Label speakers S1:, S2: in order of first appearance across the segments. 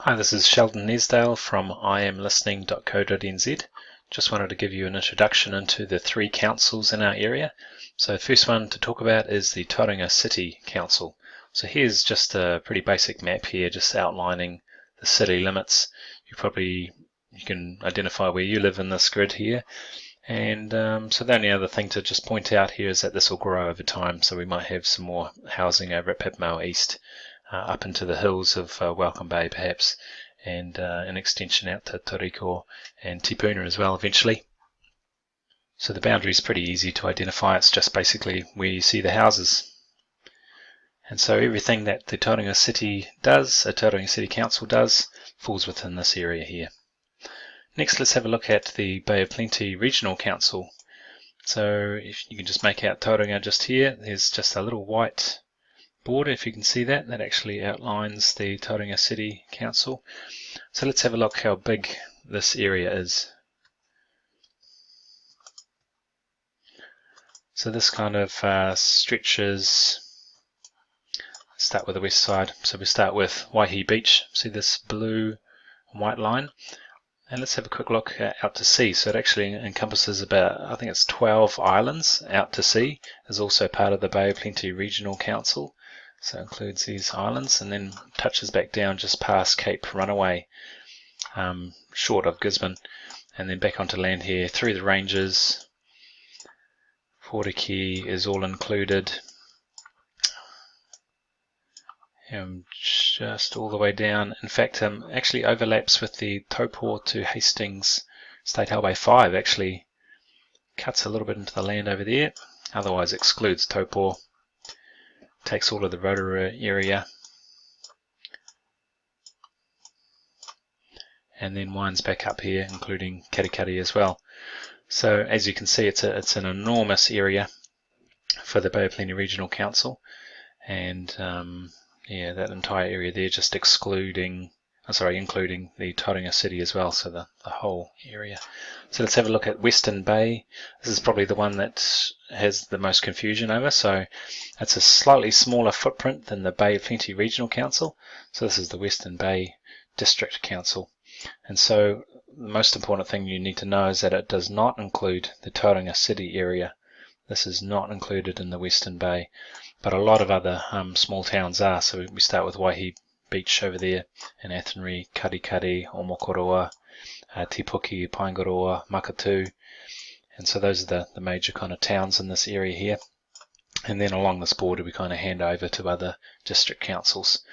S1: Hi, this is Sheldon Nesdale from imlistening.co.nz. Just wanted to give you an introduction into the three councils in our area. So the first one to talk about is the Tauranga City Council. So here's just a pretty basic map here, just outlining the city limits. You can identify where you live in this grid here. And so the only other thing to just point out here is that this will grow over time. So we might have some more housing over at Pipmau East, up into the hills of Welcome Bay perhaps, and an extension out to Toriko and Tipuna as well eventually. So the boundary is pretty easy to identify. It's just basically where you see the houses. And so everything that the Tauranga City does, the Tauranga City Council does, falls within this area here. Next, let's have a look at the Bay of Plenty Regional Council. So if you can just make out Tauranga just here, there's just a little white border, if you can see that actually outlines the Tauranga City Council. So let's have a look how big this area is. So this kind of stretches, start with the west side. So we start with Waihi Beach, see this blue and white line, and let's have a quick look out to sea. So it actually encompasses about, I think it's 12 islands out to sea. Is also part of the Bay of Plenty Regional Council. So it includes these islands and then touches back down just past Cape Runaway, short of Gisborne, and then back onto land here through the ranges. Fortiki is all included, and just all the way down. In fact, actually overlaps with the Taupo to Hastings State Highway 5, actually cuts a little bit into the land over there, otherwise excludes Taupo. Takes all of the Rotorua area and then winds back up here, including Katikati as well. So as you can see, it's an enormous area for the Bay of Plenty Regional Council, and yeah, that entire area there just including the Tauranga City as well, so the whole area. So let's have a look at Western Bay. This is probably the one that has the most confusion over. So it's a slightly smaller footprint than the Bay of Plenty Regional Council. So this is the Western Bay District Council. And so the most important thing you need to know is that it does not include the Tauranga City area. This is not included in the Western Bay, but a lot of other small towns are. So we start with Waihi Beach over there in Athenry, Katikati, Omokoroa, Te Puke, Paingaroa, Makatu, and so those are the major kind of towns in this area here. And then along this border we kind of hand over to other district councils.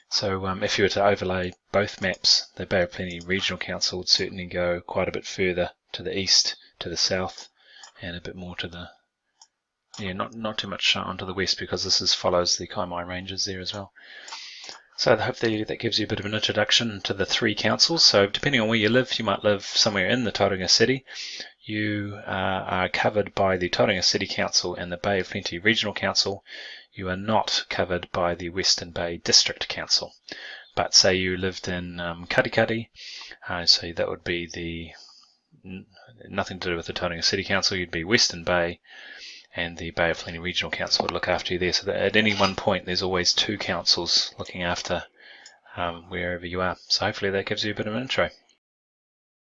S1: So if you were to overlay both maps, the Bay of Plenty Regional Council would certainly go quite a bit further to the east, to the south, and a bit more to the, not too much onto the west, because this follows the Kaimai Ranges there as well. So hopefully that gives you a bit of an introduction to the three councils. So depending on where you live, you might live somewhere in the Tauranga City. You are covered by the Tauranga City Council and the Bay of Plenty Regional Council. You are not covered by the Western Bay District Council. But say you lived in Katikati, so that would be nothing to do with the Tauranga City Council. You'd be Western Bay, and the Bay of Plenty Regional Council would look after you there. So that at any one point there's always two councils looking after wherever you are. So hopefully that gives you a bit of an intro.